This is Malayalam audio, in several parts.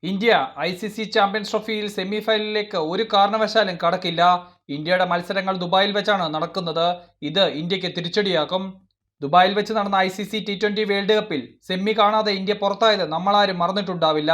ഇന്ത്യ ICC ചാമ്പ്യൻസ് ട്രോഫിയിൽ സെമിഫൈനലിലേക്ക് ഒരു കാരണവശാലും കടക്കില്ല. ഇന്ത്യയുടെ മത്സരങ്ങൾ ദുബായിൽ വെച്ചാണ് നടക്കുന്നത്. ഇത് ഇന്ത്യക്ക് തിരിച്ചടിയാക്കും. ദുബായിൽ വെച്ച് നടന്ന ICC T20 വേൾഡ് കപ്പിൽ സെമി കാണാതെ ഇന്ത്യ പുറത്തായത് നമ്മളാരും മറന്നിട്ടുണ്ടാവില്ല.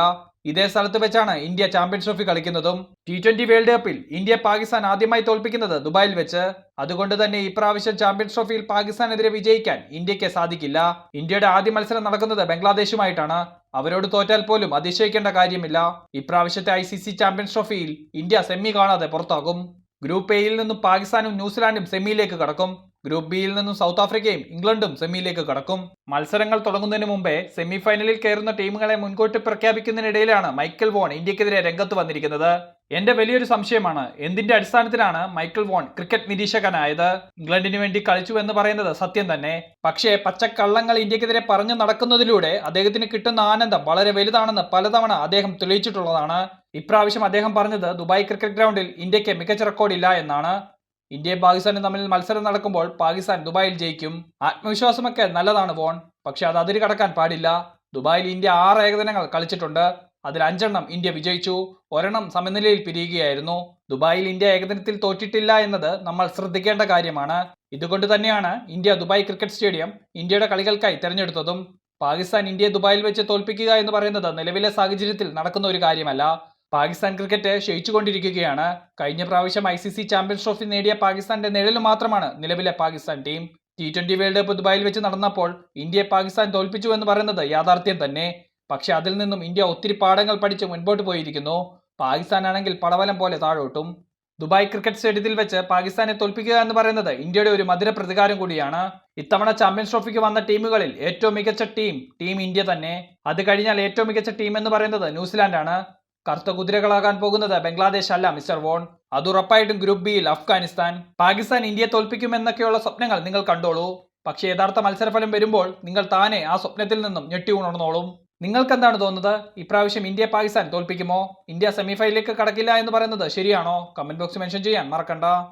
ഇതേ സ്ഥലത്ത് വെച്ചാണ് ഇന്ത്യ ചാമ്പ്യൻസ് ട്രോഫി കളിക്കുന്നതും. T20 വേൾഡ് കപ്പിൽ ഇന്ത്യ പാകിസ്ഥാൻ ആദ്യമായി തോൽപ്പിക്കുന്നത് ദുബായിൽ വെച്ച്. അതുകൊണ്ട് തന്നെ ഇപ്രാവശ്യം ചാമ്പ്യൻസ് ട്രോഫിയിൽ പാകിസ്ഥാനെതിരെ വിജയിക്കാൻ ഇന്ത്യക്ക് സാധിക്കില്ല. ഇന്ത്യയുടെ ആദ്യ മത്സരം നടക്കുന്നത് ബംഗ്ലാദേശുമായിട്ടാണ്. അവരോട് തോറ്റാൽ പോലും അതിശയിക്കേണ്ട കാര്യമില്ല. ഇപ്രാവശ്യത്തെ ICC ചാമ്പ്യൻസ് ട്രോഫിയിൽ ഇന്ത്യ സെമി കാണാതെ പുറത്താകും. ഗ്രൂപ്പ് എയിൽ നിന്നും പാകിസ്ഥാനും ന്യൂസിലാൻഡും സെമിയിലേക്ക് കടക്കും. ഗ്രൂപ്പ് ബിയിൽ നിന്നും സൗത്ത് ആഫ്രിക്കയും ഇംഗ്ലണ്ടും സെമിയിലേക്ക് കടക്കും. മത്സരങ്ങൾ തുടങ്ങുന്നതിന് മുമ്പേ സെമിഫൈനലിൽ കയറുന്ന ടീമുകളെ മുൻകൂട്ടി പ്രഖ്യാപിക്കുന്നതിനിടയിലാണ് മൈക്കൽ വോൺ ഇന്ത്യക്കെതിരെ രംഗത്ത് വന്നിരിക്കുന്നത്. എന്റെ വലിയൊരു സംശയമാണ്, എന്തിന്റെ അടിസ്ഥാനത്തിലാണ് മൈക്കൽ വോൺ ക്രിക്കറ്റ് നിരീക്ഷകനായത്? ഇംഗ്ലണ്ടിന് വേണ്ടി കളിച്ചു എന്ന് പറയുന്നത് സത്യം തന്നെ. പക്ഷേ പച്ചക്കള്ളങ്ങൾ ഇന്ത്യക്കെതിരെ പറഞ്ഞു നടക്കുന്നതിലൂടെ അദ്ദേഹത്തിന് കിട്ടുന്ന ആനന്ദം വളരെ വലുതാണെന്ന് പലതവണ അദ്ദേഹം തെളിയിച്ചിട്ടുള്ളതാണ്. ഇപ്രാവശ്യം അദ്ദേഹം പറഞ്ഞത് ദുബായ് ക്രിക്കറ്റ് ഗ്രൗണ്ടിൽ ഇന്ത്യക്ക് മികച്ച റെക്കോർഡില്ല എന്നാണ്. ഇന്ത്യയും പാകിസ്ഥാനും തമ്മിൽ മത്സരം നടക്കുമ്പോൾ പാകിസ്ഥാൻ ദുബായിൽ ജയിക്കും. ആത്മവിശ്വാസമൊക്കെ നല്ലതാണ് വോൺ, പക്ഷെ അത് അതിര് കടക്കാൻ പാടില്ല. ദുബായിൽ ഇന്ത്യ 6 ഏകദിനങ്ങൾ കളിച്ചിട്ടുണ്ട്. അതിൽ 5 ഇന്ത്യ വിജയിച്ചു, 1 സമനിലയിൽ പിരിയുകയായിരുന്നു. ദുബായിൽ ഇന്ത്യ ഏകദിനത്തിൽ തോറ്റിട്ടില്ല എന്നത് നമ്മൾ ശ്രദ്ധിക്കേണ്ട കാര്യമാണ്. ഇതുകൊണ്ട് തന്നെയാണ് ഇന്ത്യ ദുബായ് ക്രിക്കറ്റ് സ്റ്റേഡിയം ഇന്ത്യയുടെ കളികൾക്കായി തിരഞ്ഞെടുത്തതും. പാകിസ്ഥാൻ ഇന്ത്യയെ ദുബായിൽ വെച്ച് തോൽപ്പിക്കുക എന്ന് പറയുന്നത് നിലവിലെ സാഹചര്യത്തിൽ നടക്കുന്ന ഒരു കാര്യമല്ല. പാകിസ്ഥാൻ ക്രിക്കറ്റ് ക്ഷയിച്ചുകൊണ്ടിരിക്കുകയാണ്. കഴിഞ്ഞ പ്രാവശ്യം ICC ചാമ്പ്യൻസ് ട്രോഫി നേടിയ പാകിസ്ഥാന്റെ നിഴല് മാത്രമാണ് നിലവിലെ Pakistan team. T20 world cup ദുബായിൽ വെച്ച് നടന്നപ്പോൾ ഇന്ത്യയെ പാകിസ്ഥാൻ തോൽപ്പിച്ചു എന്ന് പറയുന്നത് യാഥാർത്ഥ്യം തന്നെ. പക്ഷെ അതിൽ നിന്നും ഇന്ത്യ ഒത്തിരി പാഠങ്ങൾ പഠിച്ച് മുൻപോട്ട് പോയിരിക്കുന്നു. പാകിസ്ഥാൻ ആണെങ്കിൽ പടവലം പോലെ താഴോട്ടും. ദുബായ് ക്രിക്കറ്റ് സ്റ്റേഡിയത്തിൽ വെച്ച് പാകിസ്ഥാനെ തോൽപ്പിക്കുക എന്ന് പറയുന്നത് ഇന്ത്യയുടെ ഒരു മധുര പ്രതികാരം കൂടിയാണ്. ഇത്തവണ ചാമ്പ്യൻസ് ട്രോഫിക്ക് വന്ന ടീമുകളിൽ ഏറ്റവും മികച്ച ടീം ഇന്ത്യ തന്നെ. അത് കഴിഞ്ഞാൽ ഏറ്റവും മികച്ച ടീം എന്ന് പറയുന്നത് ന്യൂസിലാൻഡാണ്. കറുത്ത കുതിരകളാകാൻ പോകുന്നത് ബംഗ്ലാദേശ് അല്ല മിസ്റ്റർ വോൺ, അത് ഉറപ്പായിട്ടും ഗ്രൂപ്പ് ബിയിൽ അഫ്ഗാനിസ്ഥാൻ. പാകിസ്ഥാൻ ഇന്ത്യയെ തോൽപ്പിക്കുമെന്നൊക്കെയുള്ള സ്വപ്നങ്ങൾ നിങ്ങൾ കണ്ടോളൂ. പക്ഷേ യഥാർത്ഥ മത്സരഫലം വരുമ്പോൾ നിങ്ങൾ താനെ ആ സ്വപ്നത്തിൽ നിന്നും ഞെട്ടി ഉണർന്നോളും. നിങ്ങൾക്ക് എന്താണ് തോന്നുന്നത്? ഇപ്രാവശ്യം ഇന്ത്യ പാകിസ്ഥാൻ തോൽപ്പിക്കുമോ? ഇന്ത്യ സെമിഫൈനലിലേക്ക് കടക്കില്ല എന്ന് പറയുന്നത് ശരിയാണോ? കമന്റ് ബോക്സ് മെൻഷൻ ചെയ്യാൻ മറക്കണ്ട.